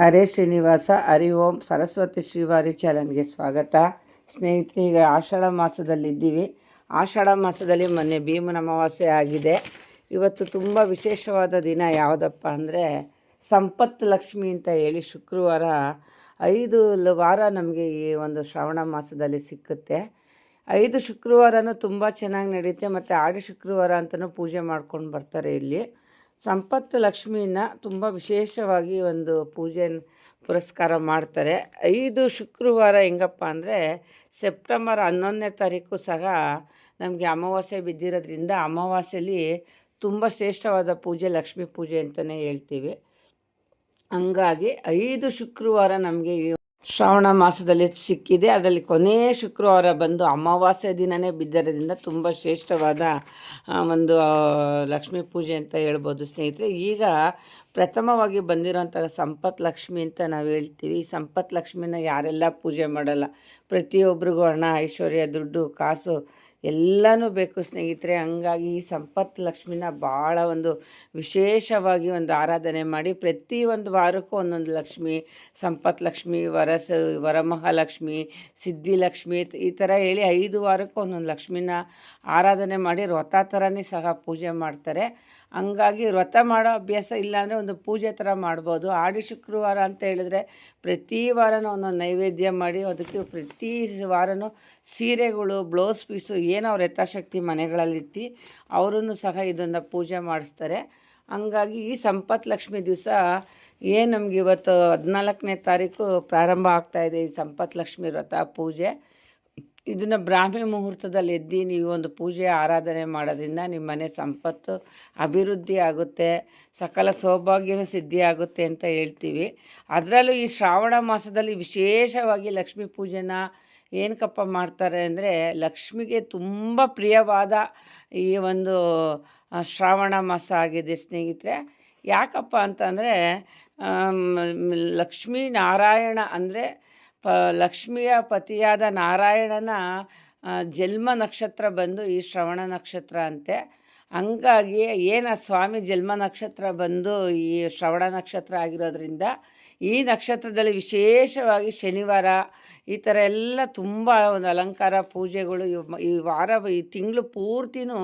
ಹರೇ ಶ್ರೀನಿವಾಸ ಹರಿ ಓಂ ಸರಸ್ವತಿ ಶ್ರೀವಾರಿ ಚಾನಲ್ಗೆ ಸ್ವಾಗತ. ಸ್ನೇಹಿತರೆ, ಈಗ ಆಷಾಢ ಮಾಸದಲ್ಲಿದ್ದೀವಿ. ಆಷಾಢ ಮಾಸದಲ್ಲಿ ಮೊನ್ನೆ ಭೀಮನ ಅಮಾವಾಸ್ಯೆ ಆಗಿದೆ. ಇವತ್ತು ತುಂಬ ವಿಶೇಷವಾದ ದಿನ ಯಾವುದಪ್ಪ ಅಂದರೆ ಸಂಪತ್ತು ಲಕ್ಷ್ಮಿ ಅಂತ ಹೇಳಿ ಶುಕ್ರವಾರ 5 ವಾರ ನಮಗೆ ಈ ಒಂದು ಶ್ರಾವಣ ಮಾಸದಲ್ಲಿ ಸಿಕ್ಕುತ್ತೆ. 5 ಶುಕ್ರವಾರನೂ ತುಂಬ ಚೆನ್ನಾಗಿ ನಡೆಯುತ್ತೆ. ಮತ್ತು ಆಡಿ ಶುಕ್ರವಾರ ಅಂತಲೂ ಪೂಜೆ ಮಾಡ್ಕೊಂಡು ಬರ್ತಾರೆ. ಇಲ್ಲಿ ಸಂಪತ್ತು ಲಕ್ಷ್ಮಿನ ತುಂಬ ವಿಶೇಷವಾಗಿ ಒಂದು ಪೂಜೆ ಪುರಸ್ಕಾರ ಮಾಡ್ತಾರೆ. 5 ಶುಕ್ರವಾರ ಹೆಂಗಪ್ಪ ಅಂದರೆ ಸೆಪ್ಟೆಂಬರ್ 11ನೇ ತಾರೀಕು ಸಹ ನಮಗೆ ಅಮಾವಾಸ್ಯೆ ಬಿದ್ದಿರೋದ್ರಿಂದ ಅಮಾವಾಸ್ಯೆಯಲ್ಲಿ ತುಂಬ ಶ್ರೇಷ್ಠವಾದ ಪೂಜೆ ಲಕ್ಷ್ಮೀ ಪೂಜೆ ಅಂತಲೇ ಹೇಳ್ತೀವಿ. ಹಂಗಾಗಿ 5 ಶುಕ್ರವಾರ ನಮಗೆ ಶ್ರಾವಣ ಮಾಸದಲ್ಲಿ ಸಿಕ್ಕಿದೆ. ಅದರಲ್ಲಿ ಕೊನೆಯ ಶುಕ್ರವಾರ ಬಂದು ಅಮಾವಾಸ್ಯೆ ದಿನವೇ ಬಿದ್ದಿರೋದ್ರಿಂದ ತುಂಬ ಶ್ರೇಷ್ಠವಾದ ಒಂದು ಲಕ್ಷ್ಮೀ ಪೂಜೆ ಅಂತ ಹೇಳ್ಬೋದು ಸ್ನೇಹಿತರೆ. ಈಗ ಪ್ರಥಮವಾಗಿ ಬಂದಿರೋಂಥ ಸಂಪತ್ತು ಲಕ್ಷ್ಮಿ ಅಂತ ನಾವು ಹೇಳ್ತೀವಿ. ಈ ಸಂಪತ್ತು ಲಕ್ಷ್ಮಿನ ಯಾರೆಲ್ಲ ಪೂಜೆ ಮಾಡಲ್ಲ, ಪ್ರತಿಯೊಬ್ಬರಿಗೂ ಹಣ, ಐಶ್ವರ್ಯ, ದುಡ್ಡು, ಕಾಸು ಎಲ್ಲನೂ ಬೇಕು ಸ್ನೇಹಿತರೆ. ಹಂಗಾಗಿ ಈ ಸಂಪತ್ತು ಲಕ್ಷ್ಮಿನ ಭಾಳ ಒಂದು ವಿಶೇಷವಾಗಿ ಒಂದು ಆರಾಧನೆ ಮಾಡಿ ಪ್ರತಿ ಒಂದು ವಾರಕ್ಕೂ ಒಂದೊಂದು ಲಕ್ಷ್ಮಿ, ಸಂಪತ್ತು ಲಕ್ಷ್ಮಿ, ವರಮಹಾಲಕ್ಷ್ಮಿ, ಸಿದ್ಧಿಲಕ್ಷ್ಮಿ ಈ ಥರ ಹೇಳಿ 5 ವಾರಕ್ಕೂ ಒಂದೊಂದು ಲಕ್ಷ್ಮಿನ ಆರಾಧನೆ ಮಾಡಿ ವ್ರತ ಥರನೇ ಸಹ ಪೂಜೆ ಮಾಡ್ತಾರೆ. ಹಂಗಾಗಿ ವ್ರತ ಮಾಡೋ ಅಭ್ಯಾಸ ಇಲ್ಲಾಂದರೆ ಒಂದು ಪೂಜೆ ಥರ ಮಾಡ್ಬೋದು. ಆಡಿ ಶುಕ್ರವಾರ ಅಂತ ಹೇಳಿದ್ರೆ ಪ್ರತಿ ವಾರನೂ ಒಂದೊಂದು ನೈವೇದ್ಯ ಮಾಡಿ ಅದಕ್ಕೆ ಪ್ರತಿ ವಾರನೂ ಸೀರೆಗಳು, ಬ್ಲೌಸ್ ಪೀಸು ಏನೋ ಅವ್ರ ಯಥಾಶಕ್ತಿ ಮನೆಗಳಲ್ಲಿಟ್ಟು ಅವರೂ ಸಹ ಇದನ್ನು ಪೂಜೆ ಮಾಡಿಸ್ತಾರೆ. ಹಂಗಾಗಿ ಈ ಸಂಪತ್ತು ಲಕ್ಷ್ಮಿ ದಿವಸ ಏನು ನಮ್ಗೆ ಇವತ್ತು 14ನೇ ತಾರೀಕು ಪ್ರಾರಂಭ ಆಗ್ತಾಯಿದೆ ಈ ಸಂಪತ್ತು ಲಕ್ಷ್ಮಿ ವ್ರತ ಪೂಜೆ. ಇದನ್ನು ಬ್ರಾಹ್ಮಿ ಮುಹೂರ್ತದಲ್ಲಿ ಎದ್ದು ನೀವು ಒಂದು ಪೂಜೆ ಆರಾಧನೆ ಮಾಡೋದ್ರಿಂದ ನಿಮ್ಮ ಮನೆ ಸಂಪತ್ತು ಅಭಿವೃದ್ಧಿ ಆಗುತ್ತೆ, ಸಕಲ ಸೌಭಾಗ್ಯನೂ ಸಿದ್ಧಿ ಆಗುತ್ತೆ ಅಂತ ಹೇಳ್ತೀವಿ. ಅದರಲ್ಲೂ ಈ ಶ್ರಾವಣ ಮಾಸದಲ್ಲಿ ವಿಶೇಷವಾಗಿ ಲಕ್ಷ್ಮೀ ಪೂಜೆನ ಏನಕ್ಕಪ್ಪ ಮಾಡ್ತಾರೆ ಅಂದರೆ ಲಕ್ಷ್ಮಿಗೆ ತುಂಬ ಪ್ರಿಯವಾದ ಈ ಒಂದು ಶ್ರಾವಣ ಮಾಸ ಆಗಿದೆ ಸ್ನೇಹಿತರೆ. ಯಾಕಪ್ಪ ಅಂತಂದರೆ ಲಕ್ಷ್ಮೀ ನಾರಾಯಣ ಅಂದರೆ ಲಕ್ಷ್ಮಿಯ ಪತಿಯಾದ ನಾರಾಯಣನ ಜನ್ಮ ನಕ್ಷತ್ರ ಬಂದು ಈ ಶ್ರವಣ ನಕ್ಷತ್ರ ಅಂತೆ. ಹಂಗಾಗಿ ಏನು ಸ್ವಾಮಿ ಜನ್ಮ ನಕ್ಷತ್ರ ಬಂದು ಈ ಶ್ರವಣ ನಕ್ಷತ್ರ ಆಗಿರೋದ್ರಿಂದ ಈ ನಕ್ಷತ್ರದಲ್ಲಿ ವಿಶೇಷವಾಗಿ ಶನಿವಾರ ಈ ಥರ ಎಲ್ಲ ತುಂಬ ಒಂದು ಅಲಂಕಾರ ಪೂಜೆಗಳು ಈ ವಾರ ಈ ತಿಂಗಳು ಪೂರ್ತಿನೂ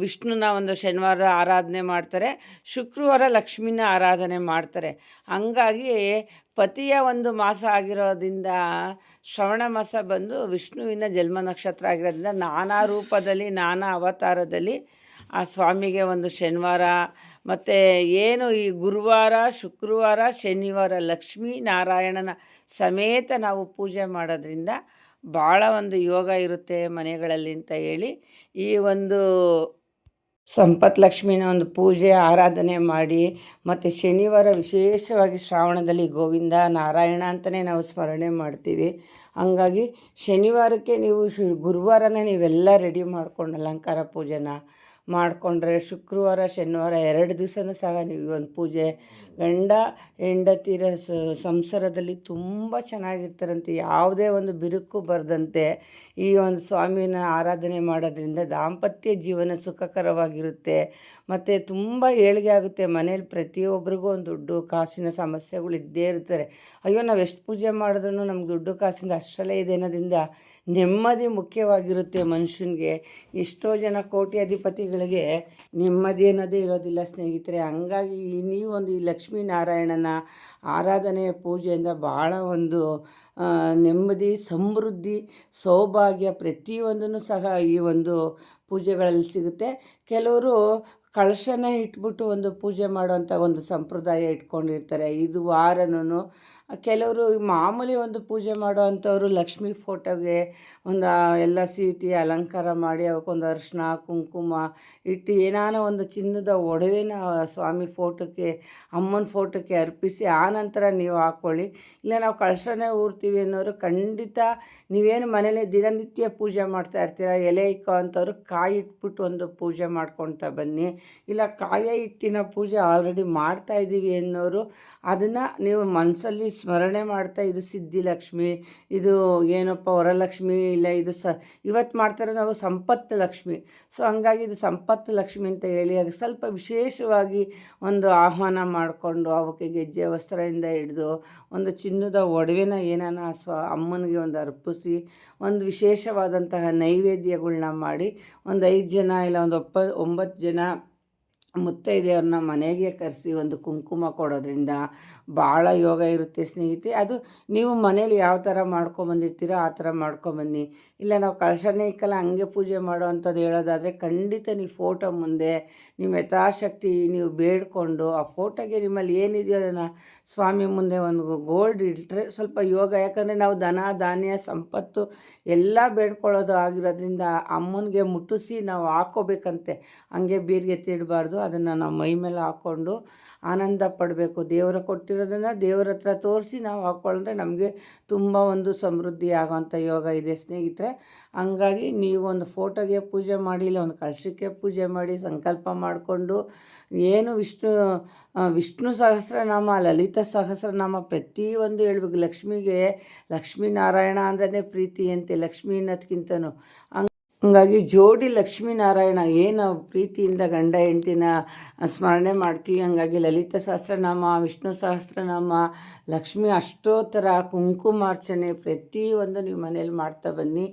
ವಿಷ್ಣುನ ಒಂದು ಶನಿವಾರ ಆರಾಧನೆ ಮಾಡ್ತಾರೆ, ಶುಕ್ರವಾರ ಲಕ್ಷ್ಮಿನ ಆರಾಧನೆ ಮಾಡ್ತಾರೆ. ಹಂಗಾಗಿ ಪತಿಯ ಒಂದು ಮಾಸ ಆಗಿರೋದ್ರಿಂದ ಶ್ರವಣ ಮಾಸ ಬಂದು ವಿಷ್ಣುವಿನ ಜನ್ಮ ನಕ್ಷತ್ರ ಆಗಿರೋದ್ರಿಂದ ನಾನಾ ರೂಪದಲ್ಲಿ ನಾನಾ ಅವತಾರದಲ್ಲಿ ಆ ಸ್ವಾಮಿಗೆ ಒಂದು ಶನಿವಾರ ಮತ್ತು ಏನು ಈ ಗುರುವಾರ, ಶುಕ್ರವಾರ, ಶನಿವಾರ ಲಕ್ಷ್ಮೀ ನಾರಾಯಣನ ಸಮೇತ ನಾವು ಪೂಜೆ ಮಾಡೋದ್ರಿಂದ ಭಾಳ ಒಂದು ಯೋಗ ಇರುತ್ತೆ ಮನೆಗಳಲ್ಲಿ ಅಂತ ಹೇಳಿ ಈ ಒಂದು ಸಂಪತ್ತು ಲಕ್ಷ್ಮಿನ ಒಂದು ಪೂಜೆ ಆರಾಧನೆ ಮಾಡಿ. ಮತ್ತು ಶನಿವಾರ ವಿಶೇಷವಾಗಿ ಶ್ರಾವಣದಲ್ಲಿ ಗೋವಿಂದ ನಾರಾಯಣ ಅಂತಲೇ ನಾವು ಸ್ಮರಣೆ ಮಾಡ್ತೀವಿ. ಹಂಗಾಗಿ ಶನಿವಾರಕ್ಕೆ ನೀವು ಗುರುವಾರನೇ ನೀವೆಲ್ಲ ರೆಡಿ ಮಾಡ್ಕೊಂಡು ಅಲಂಕಾರ ಪೂಜೆನ ಮಾಡಿಕೊಂಡ್ರೆ ಶುಕ್ರವಾರ ಶನಿವಾರ 2 ದಿವಸನೂ ಸಹ ನೀವು ಒಂದು ಪೂಜೆ ಗಂಡ ಹೆಂಡತಿರ ಸಂಸಾರದಲ್ಲಿ ತುಂಬ ಚೆನ್ನಾಗಿರ್ತಾರಂತೆ. ಯಾವುದೇ ಒಂದು ಬಿರುಕು ಬರದಂತೆ ಈ ಒಂದು ಸ್ವಾಮಿನ ಆರಾಧನೆ ಮಾಡೋದ್ರಿಂದ ದಾಂಪತ್ಯ ಜೀವನ ಸುಖಕರವಾಗಿರುತ್ತೆ. ಮತ್ತು ತುಂಬ ಏಳಿಗೆ ಆಗುತ್ತೆ. ಮನೇಲಿ ಪ್ರತಿಯೊಬ್ಬರಿಗೂ ಒಂದು ದುಡ್ಡು ಕಾಸಿನ ಸಮಸ್ಯೆಗಳು ಇದ್ದೇ ಇರ್ತಾರೆ. ಅಯ್ಯೋ ನಾವು ಎಷ್ಟು ಪೂಜೆ ಮಾಡಿದ್ರೂ ನಮ್ಗೆ ದುಡ್ಡು ಕಾಸಿಂದ ಅಷ್ಟರಲ್ಲೇ ಇದೆ ಅನ್ನೋದ್ರಿಂದ ನೆಮ್ಮದಿ ಮುಖ್ಯವಾಗಿರುತ್ತೆ ಮನುಷ್ಯನಿಗೆ. ಎಷ್ಟೋ ಜನ ಕೋಟ್ಯಾಧಿಪತಿಗಳಿಗೆ ನೆಮ್ಮದಿ ಅನ್ನೋದೇ ಇರೋದಿಲ್ಲ ಸ್ನೇಹಿತರೆ. ಹಂಗಾಗಿ ನೀವೊಂದು ಈ ಲಕ್ಷ್ಮೀನಾರಾಯಣನ ಆರಾಧನೆಯ ಪೂಜೆಯಿಂದ ಭಾಳ ಒಂದು ನೆಮ್ಮದಿ, ಸಮೃದ್ಧಿ, ಸೌಭಾಗ್ಯ ಪ್ರತಿಯೊಂದನ್ನು ಸಹ ಈ ಒಂದು ಪೂಜೆಗಳಲ್ಲಿ ಸಿಗುತ್ತೆ. ಕೆಲವರು ಕಳಶನ ಇಟ್ಬಿಟ್ಟು ಒಂದು ಪೂಜೆ ಮಾಡುವಂಥ ಒಂದು ಸಂಪ್ರದಾಯ ಇಟ್ಕೊಂಡಿರ್ತಾರೆ 5 ವಾರನೂ. ಕೆಲವರು ಮಾಮೂಲಿ ಒಂದು ಪೂಜೆ ಮಾಡೋ ಅಂಥವ್ರು ಲಕ್ಷ್ಮೀ ಫೋಟೋಗೆ ಒಂದು ಎಲ್ಲ ಸೀಟಿ ಅಲಂಕಾರ ಮಾಡಿ ಅವಕ್ಕೊಂದು ಅರಿಶಿನ ಕುಂಕುಮ ಇಟ್ಟು ಏನಾನ ಒಂದು ಚಿನ್ನದ ಒಡವೆನ ಸ್ವಾಮಿ ಫೋಟೋಕ್ಕೆ, ಅಮ್ಮನ ಫೋಟೋಕ್ಕೆ ಅರ್ಪಿಸಿ ಆನಂತರ ನೀವು ಹಾಕ್ಕೊಳ್ಳಿ. ಇಲ್ಲ ನಾವು ಕಳಶನೇ ಊರ್ತೀವಿ ಅನ್ನೋರು ಖಂಡಿತ ನೀವೇನು ಮನೇಲಿ ದಿನನಿತ್ಯ ಪೂಜೆ ಮಾಡ್ತಾ ಇರ್ತೀರ, ಎಲೆ ಇಕ್ಕೋ ಅಂಥವ್ರು ಕಾಯಿ ಇಟ್ಬಿಟ್ಟು ಒಂದು ಪೂಜೆ ಮಾಡ್ಕೊಳ್ತಾ ಬನ್ನಿ. ಇಲ್ಲ ಕಾಯ ಹಿಟ್ಟಿನ ಪೂಜೆ ಆಲ್ರೆಡಿ ಮಾಡ್ತಾಯಿದ್ದೀವಿ ಅನ್ನೋರು ಅದನ್ನು ನೀವು ಮನಸ್ಸಲ್ಲಿ ಸ್ಮರಣೆ ಮಾಡ್ತಾ, ಇದು ಸಿದ್ಧಿಲಕ್ಷ್ಮಿ, ಇದು ಏನಪ್ಪ ವರಲಕ್ಷ್ಮಿ, ಇಲ್ಲ ಇದು ಇವತ್ತು ಮಾಡ್ತಾರೆ ನಾವು ಸಂಪತ್ತು ಲಕ್ಷ್ಮಿ. ಸೊ ಹಂಗಾಗಿ ಇದು ಸಂಪತ್ತು ಲಕ್ಷ್ಮಿ ಅಂತ ಹೇಳಿ ಅದಕ್ಕೆ ಸ್ವಲ್ಪ ವಿಶೇಷವಾಗಿ ಒಂದು ಆಹ್ವಾನ ಮಾಡಿಕೊಂಡು ಅವಕ್ಕೆ ಗೆಜ್ಜೆ ವಸ್ತ್ರದಿಂದ ಹಿಡಿದು ಒಂದು ಚಿನ್ನದ ಒಡವೆನ ಏನಾನ ಅಮ್ಮನಿಗೆ ಒಂದು ಅರ್ಪಿಸಿ ಒಂದು ವಿಶೇಷವಾದಂತಹ ನೈವೇದ್ಯಗಳ್ನ ಮಾಡಿ ಒಂದು 5 ಜನ ಇಲ್ಲ ಒಂದು 9 ಜನ ಮುತ್ತೈದೆಯವ್ರನ್ನ ಮನೆಗೆ ಕರೆಸಿ ಒಂದು ಕುಂಕುಮ ಕೊಡೋದ್ರಿಂದ ಭಾಳ ಯೋಗ ಇರುತ್ತೆ ಸ್ನೇಹಿತೆ. ಅದು ನೀವು ಮನೇಲಿ ಯಾವ ಥರ ಮಾಡ್ಕೊಂಬಂದಿರ್ತೀರೋ ಆ ಥರ ಮಾಡ್ಕೊಂಬನ್ನಿ. ಇಲ್ಲ ನಾವು ಕಳಶನೇ ಇಕ್ಕಲ್ಲ ಹಂಗೆ ಪೂಜೆ ಮಾಡೋ ಅಂಥದ್ದು ಹೇಳೋದಾದರೆ ಖಂಡಿತ ನೀವು ಫೋಟೋ ಮುಂದೆ ನಿಮ್ಮ ಯಥಾಶಕ್ತಿ ನೀವು ಬೇಡಿಕೊಂಡು ಆ ಫೋಟೋಗೆ ನಿಮ್ಮಲ್ಲಿ ಏನಿದೆಯೋ ಅದನ್ನು ಸ್ವಾಮಿ ಮುಂದೆ ಒಂದು ಗೋಲ್ಡ್ ಇಟ್ಟರೆ ಸ್ವಲ್ಪ ಯೋಗ. ಯಾಕಂದರೆ ನಾವು ಧನ ಧಾನ್ಯ ಸಂಪತ್ತು ಎಲ್ಲ ಬೇಡ್ಕೊಳ್ಳೋದು ಆಗಿರೋದ್ರಿಂದ ಅಮ್ಮನಿಗೆ ಮುಟ್ಟಿಸಿ ನಾವು ಹಾಕ್ಕೋಬೇಕಂತೆ, ಹಂಗೆ ಬೀರಿಗೆ ತಿಡಬಾರ್ದು. ಅದನ್ನು ನಾವು ಮೈ ಮೇಲೆ ಹಾಕ್ಕೊಂಡು ಆನಂದ ಪಡಬೇಕು. ದೇವರು ಕೊಟ್ಟಿರೋದನ್ನು ದೇವ್ರ ಹತ್ರ ತೋರಿಸಿ ನಾವು ಹಾಕ್ಕೊಂಡ್ರೆ ನಮಗೆ ತುಂಬ ಒಂದು ಸಮೃದ್ಧಿ ಆಗೋವಂಥ ಯೋಗ ಇದೆ ಸ್ನೇಹಿತರೆ. ಹಂಗಾಗಿ ನೀವು ಒಂದು ಫೋಟೋಗೆ ಪೂಜೆ ಮಾಡಿ, ಇಲ್ಲ ಒಂದು ಕಳಶಕ್ಕೆ ಪೂಜೆ ಮಾಡಿ ಸಂಕಲ್ಪ ಮಾಡಿಕೊಂಡು ಏನು ವಿಷ್ಣು ಸಹಸ್ರನಾಮ, ಲಲಿತ ಸಹಸ್ರನಾಮ ಪ್ರತಿಯೊಂದು ಹೇಳ್ಬೇಕು. ಲಕ್ಷ್ಮಿಗೆ ಲಕ್ಷ್ಮೀನಾರಾಯಣ ಅಂದ್ರೇ ಪ್ರೀತಿ ಅಂತೆ, ಲಕ್ಷ್ಮೀ ಅನ್ನೋದಕ್ಕಿಂತನೂ. ಹಂಗಾಗಿ ಜೋಡಿ ಲಕ್ಷ್ಮೀನಾರಾಯಣ ಏನು ಪ್ರೀತಿಯಿಂದ ಗಂಡ ಹೆಂಡ್ತಿನ ಸ್ಮರಣೆ ಮಾಡ್ತೀವಿ, ಹಂಗಾಗಿ ಲಲಿತ ಸಹಸ್ರನಾಮ, ವಿಷ್ಣು ಸಹಸ್ರನಾಮ, ಲಕ್ಷ್ಮೀ ಅಷ್ಟೋತ್ತರ, ಕುಂಕುಮಾರ್ಚನೆ ಪ್ರತಿಯೊಂದು ನೀವು ಮನೇಲಿ ಮಾಡ್ತಾ ಬನ್ನಿ.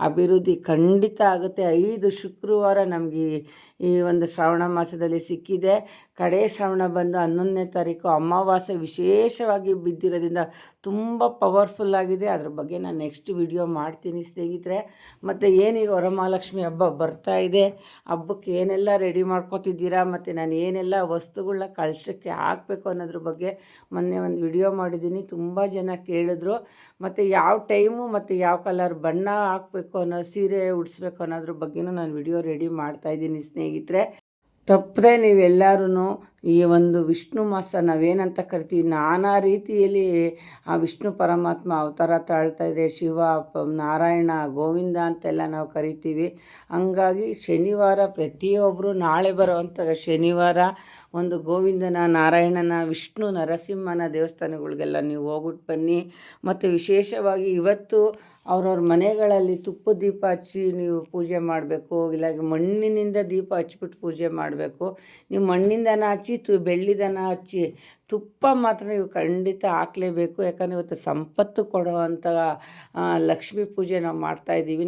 ಅಭಿವೃದ್ಧಿ ಖಂಡಿತ ಆಗುತ್ತೆ. 5 ಶುಕ್ರವಾರ ನಮಗೆ ಈ ಒಂದು ಶ್ರಾವಣ ಮಾಸದಲ್ಲಿ ಸಿಕ್ಕಿದೆ. ಕಡೆ ಶ್ರಾವಣ ಬಂದು 11ನೇ ತಾರೀಕು ಅಮಾವಾಸ್ಯೆ ವಿಶೇಷವಾಗಿ ಬಿದ್ದಿರೋದ್ರಿಂದ ತುಂಬ ಪವರ್ಫುಲ್ಲಾಗಿದೆ. ಅದ್ರ ಬಗ್ಗೆ ನಾನು ನೆಕ್ಸ್ಟ್ ವಿಡಿಯೋ ಮಾಡ್ತೀನಿ ಸ್ನೇಹಿತರೆ. ಮತ್ತು ಏನೀಗ ವರಮಹಾಲಕ್ಷ್ಮಿ ಹಬ್ಬ ಬರ್ತಾ ಇದೆ, ಹಬ್ಬಕ್ಕೆ ಏನೆಲ್ಲ ರೆಡಿ ಮಾಡ್ಕೊತಿದ್ದೀರಾ, ಮತ್ತು ನಾನು ಏನೆಲ್ಲ ವಸ್ತುಗಳನ್ನ ಕಳಶಕ್ಕೆ ಹಾಕಬೇಕು ಅನ್ನೋದ್ರ ಬಗ್ಗೆ ಮೊನ್ನೆ ಒಂದು ವಿಡಿಯೋ ಮಾಡಿದ್ದೀನಿ. ತುಂಬ ಜನ ಕೇಳಿದ್ರು. ಮತ್ತು ಯಾವ ಟೈಮು ಮತ್ತು ಯಾವ ಕಲರ್ ಬಣ್ಣ ಹಾಕಬೇಕು ಅನ್ನೋ, ಸೀರೆ ಉಡಿಸ್ಬೇಕು ಅನ್ನೋದ್ರ ಬಗ್ಗೆನೂ ನಾನು ವಿಡಿಯೋ ರೆಡಿ ಮಾಡ್ತಾಯಿದ್ದೀನಿ ಸ್ನೇಹಿತರೆ. ತಪ್ಪದೆ ನೀವೆಲ್ಲರೂ ಈ ಒಂದು ವಿಷ್ಣು ಮಾಸ ನಾವೇನಂತ ಕರಿತೀವಿ, ನಾನಾ ರೀತಿಯಲ್ಲಿ ಆ ವಿಷ್ಣು ಪರಮಾತ್ಮ ಅವತಾರ ತಾಳ್ತಾ ಇದೆ. ಶಿವ, ನಾರಾಯಣ, ಗೋವಿಂದ ಅಂತೆಲ್ಲ ನಾವು ಕರಿತೀವಿ. ಹಂಗಾಗಿ ಶನಿವಾರ ಪ್ರತಿಯೊಬ್ಬರು ನಾಳೆ ಬರೋವಂಥ ಶನಿವಾರ ಒಂದು ಗೋವಿಂದನ, ನಾರಾಯಣನ, ವಿಷ್ಣು ನರಸಿಂಹನ ದೇವಸ್ಥಾನಗಳಿಗೆಲ್ಲ ನೀವು ಹೋಗ್ಬಿಟ್ಟು ಬನ್ನಿ. ಮತ್ತು ವಿಶೇಷವಾಗಿ ಇವತ್ತು ಅವ್ರವ್ರ ಮನೆಗಳಲ್ಲಿ ತುಪ್ಪದ ದೀಪ ಹಚ್ಚಿ ನೀವು ಪೂಜೆ ಮಾಡಬೇಕು. ಇಲ್ಲ ಮಣ್ಣಿನಿಂದ ದೀಪ ಹಚ್ಬಿಟ್ಟು ಪೂಜೆ ಮಾಡಬೇಕು. ನೀವು ಮಣ್ಣಿಂದನ ಹಚ್ಚಿ ಬೆಳ್ಳಿದನ ಹಚ್ಚಿ ತುಪ್ಪ ಮಾತ್ರ ನೀವು ಖಂಡಿತ ಹಾಕಲೇಬೇಕು. ಯಾಕಂದರೆ ಇವತ್ತು ಸಂಪತ್ತು ಕೊಡುವಂಥ ಲಕ್ಷ್ಮೀ ಪೂಜೆ ನಾವು ಮಾಡ್ತಾಯಿದ್ದೀವಿ.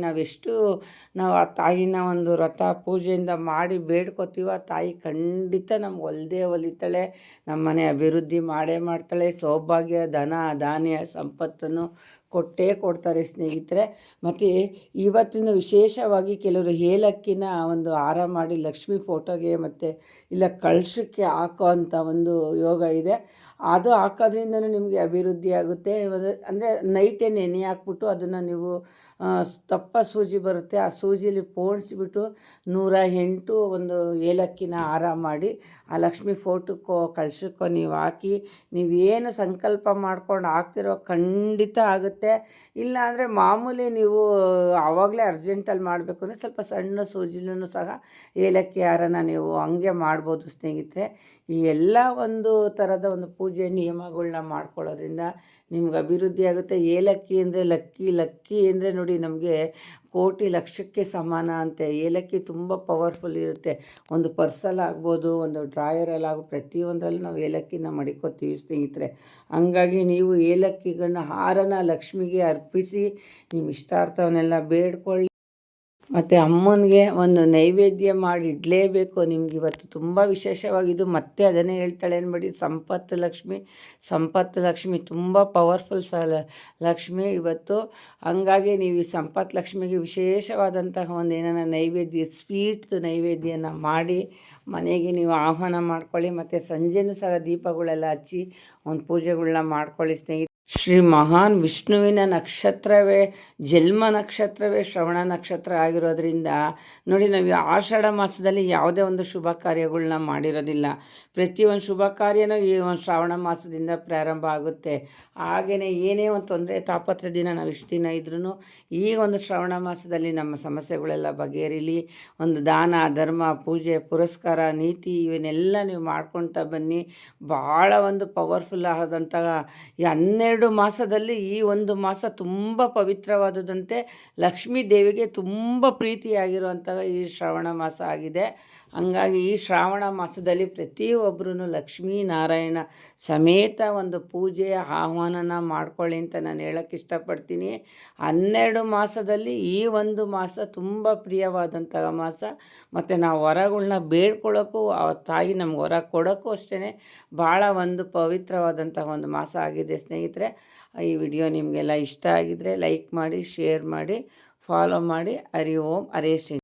ನಾವು ಆ ತಾಯಿನ ಒಂದು ವ್ರತ ಪೂಜೆಯಿಂದ ಮಾಡಿ ಬೇಡ್ಕೋತೀವೋ ಆ ತಾಯಿ ಖಂಡಿತ ನಮ್ಗೆ ಒಲಿತಾಳೆ, ನಮ್ಮ ಮನೆ ಅಭಿವೃದ್ಧಿ ಮಾಡೇ ಮಾಡ್ತಾಳೆ. ಸೌಭಾಗ್ಯ, ಧನ ಧಾನ್ಯ ಸಂಪತ್ತನ್ನು ಕೊಟ್ಟೇ ಕೊಡ್ತಾರೆ ಸ್ನೇಹಿತರೆ. ಮತ್ತು ಇವತ್ತಿನ ವಿಶೇಷವಾಗಿ ಕೆಲವರು ಏಲಕ್ಕಿನ ಒಂದು ಹಾರ ಮಾಡಿ ಲಕ್ಷ್ಮೀ ಫೋಟೋಗೆ ಮತ್ತು ಇಲ್ಲ ಕಳಶಕ್ಕೆ ಹಾಕೋ ಅಂಥ ಒಂದು ಯೋಗ ಇದೆ. ಅದು ಹಾಕೋದ್ರಿಂದನೂ ನಿಮಗೆ ಅಭಿವೃದ್ಧಿ ಆಗುತ್ತೆ. ಅಂದರೆ ನೈಟೇ ನೆನೆ ಹಾಕ್ಬಿಟ್ಟು ಅದನ್ನು ನೀವು ದಪ್ಪ ಸೂಜಿ ಬರುತ್ತೆ, ಆ ಸೂಜಿಲಿ ಪೋಣಿಸ್ಬಿಟ್ಟು 108 ಒಂದು ಏಲಕ್ಕಿನ ಹಾರ ಮಾಡಿ ಆ ಲಕ್ಷ್ಮೀ ಫೋಟೋಕ್ಕೋ ಕಳಶಕ್ಕೋ ನೀವು ಹಾಕಿ ನೀವೇನು ಸಂಕಲ್ಪ ಮಾಡ್ಕೊಂಡು ಹಾಕ್ತಿರೋ ಖಂಡಿತ ಆಗುತ್ತೆ. ಇಲ್ಲ ಅಂದರೆ ಮಾಮೂಲಿ ನೀವು ಆವಾಗಲೇ ಅರ್ಜೆಂಟಲ್ಲಿ ಮಾಡಬೇಕು ಅಂದರೆ ಸ್ವಲ್ಪ ಸಣ್ಣ ಸೂಜಿಲೂ ಸಹ ಏಲಕ್ಕಿ ಹಾರನ ನೀವು ಹಂಗೆ ಮಾಡ್ಬೋದು ಸ್ನೇಹಿತರೆ. ಈ ಎಲ್ಲ ಒಂದು ಥರದ ಒಂದು ಪೂಜೆ ನಿಯಮಗಳನ್ನ ಮಾಡ್ಕೊಳ್ಳೋದ್ರಿಂದ ನಿಮ್ಗೆ ಅಭಿವೃದ್ಧಿ ಆಗುತ್ತೆ. ಏಲಕ್ಕಿ ಅಂದರೆ ಲಕ್ಕಿ ಅಂದರೆ ನೋಡಿ ನಮಗೆ ಕೋಟಿ ಲಕ್ಷಕ್ಕೆ ಸಮಾನ ಅಂತೆ. ಏಲಕ್ಕಿ ತುಂಬ ಪವರ್ಫುಲ್ ಇರುತ್ತೆ. ಒಂದು ಪರ್ಸಲ್ಲಿ ಆಗ್ಬೋದು, ಒಂದು ಡ್ರಾಯರಲ್ಲಿ ಪ್ರತಿಯೊಂದರಲ್ಲೂ ನಾವು ಏಲಕ್ಕಿನ ಮಡಿಕೋತೀವಿ ಸ್ನೇಹಿತರೆ. ಹಂಗಾಗಿ ನೀವು ಏಲಕ್ಕಿಗಳನ್ನ ಹಾರನ ಲಕ್ಷ್ಮಿಗೆ ಅರ್ಪಿಸಿ ನಿಮ್ಮ ಇಷ್ಟಾರ್ಥವನ್ನೆಲ್ಲ ಬೇಡ್ಕೊಳ್ಳಿ. ಮತ್ತು ಅಮ್ಮನಿಗೆ ಒಂದು ನೈವೇದ್ಯ ಮಾಡಿ ಇಡಲೇಬೇಕು. ನಿಮ್ಗೆ ಇವತ್ತು ತುಂಬ ವಿಶೇಷವಾಗಿದ್ದು ಮತ್ತೆ ಅದನ್ನೇ ಹೇಳ್ತಾಳೆ ಅನ್ಬೇಡಿ, ಸಂಪತ್ತು ಲಕ್ಷ್ಮಿ ತುಂಬ ಪವರ್ಫುಲ್ ಲಕ್ಷ್ಮಿ ಇವತ್ತು. ಹಂಗಾಗಿ ನೀವು ಈ ಸಂಪತ್ತು ಲಕ್ಷ್ಮಿಗೆ ವಿಶೇಷವಾದಂತಹ ಒಂದು ಏನಾನ ನೈವೇದ್ಯ, ಸ್ವೀಟ್ದು ನೈವೇದ್ಯನ ಮಾಡಿ ಮನೆಗೆ ನೀವು ಆಹ್ವಾನ ಮಾಡ್ಕೊಳ್ಳಿ. ಮತ್ತು ಸಂಜೆನೂ ಸಹ ದೀಪಗಳೆಲ್ಲ ಹಚ್ಚಿ ಒಂದು ಪೂಜೆಗಳನ್ನ ಮಾಡ್ಕೊಳ್ಳಿ ಸ್ನೇಹಿತರೆ. ಶ್ರೀ ಮಹಾನ್ ವಿಷ್ಣುವಿನ ನಕ್ಷತ್ರವೇ ಜನ್ಮ ನಕ್ಷತ್ರವೇ ಶ್ರವಣ ನಕ್ಷತ್ರ ಆಗಿರೋದ್ರಿಂದ ನೋಡಿ, ನಾವು ಆಷಾಢ ಮಾಸದಲ್ಲಿ ಯಾವುದೇ ಒಂದು ಶುಭ ಕಾರ್ಯಗಳನ್ನ ಮಾಡಿರೋದಿಲ್ಲ. ಪ್ರತಿಯೊಂದು ಶುಭ ಕಾರ್ಯನೂ ಈ ಒಂದು ಶ್ರಾವಣ ಮಾಸದಿಂದ ಪ್ರಾರಂಭ ಆಗುತ್ತೆ. ಹಾಗೆಯೇ ಏನೇ ಒಂದು ತೊಂದರೆ ತಾಪತ್ರದಿಂದ ನಾವು ಇಷ್ಟು ದಿನ ಇದ್ರೂ ಈ ಒಂದು ಶ್ರಾವಣ ಮಾಸದಲ್ಲಿ ನಮ್ಮ ಸಮಸ್ಯೆಗಳೆಲ್ಲ ಬಗೆಹರಿಲಿ. ಒಂದು ದಾನ ಧರ್ಮ ಪೂಜೆ ಪುರಸ್ಕಾರ ನೀತಿ ಇವನ್ನೆಲ್ಲ ನೀವು ಮಾಡ್ಕೊಳ್ತಾ ಬನ್ನಿ. ಭಾಳ ಒಂದು ಪವರ್ಫುಲ್ ಆದಂತಹ ಈ 12 ಮಾಸದಲ್ಲಿ ಈ ಒಂದು ಮಾಸ ತುಂಬ ಪವಿತ್ರವಾದುದಂತೆ ಲಕ್ಷ್ಮೀ ದೇವಿಗೆ ತುಂಬ ಪ್ರೀತಿಯಾಗಿರುವಂತಹ ಈ ಶ್ರಾವಣ ಮಾಸ ಆಗಿದೆ. ಹಂಗಾಗಿ ಈ ಶ್ರಾವಣ ಮಾಸದಲ್ಲಿ ಪ್ರತಿಯೊಬ್ಬರೂ ಲಕ್ಷ್ಮೀನಾರಾಯಣ ಸಮೇತ ಒಂದು ಪೂಜೆ ಆಹ್ವಾನನ ಮಾಡ್ಕೊಳ್ಳಿ ಅಂತ ನಾನು ಹೇಳೋಕ್ಕೆ ಇಷ್ಟಪಡ್ತೀನಿ. 12 ಮಾಸದಲ್ಲಿ ಈ ಒಂದು ಮಾಸ ತುಂಬ ಪ್ರಿಯವಾದಂತಹ ಮಾಸ. ಮತ್ತು ನಾವು ವರಗಳನ್ನ ಬೇಡ್ಕೊಳ್ಳೋಕ್ಕೂ ಆ ತಾಯಿ ನಮ್ಗೆ ವರ ಕೊಡೋಕ್ಕೂ ಅಷ್ಟೇ ಭಾಳ ಒಂದು ಪವಿತ್ರವಾದಂತಹ ಒಂದು ಮಾಸ ಆಗಿದೆ ಸ್ನೇಹಿತರೆ. ಈ ವಿಡಿಯೋ ನಿಮಗೆಲ್ಲ ಇಷ್ಟ ಆಗಿದ್ದರೆ ಲೈಕ್ ಮಾಡಿ, ಶೇರ್ ಮಾಡಿ, ಫಾಲೋ ಮಾಡಿ. ಹರಿ ಓಂ ಹರೇ ಶ್ರೀ.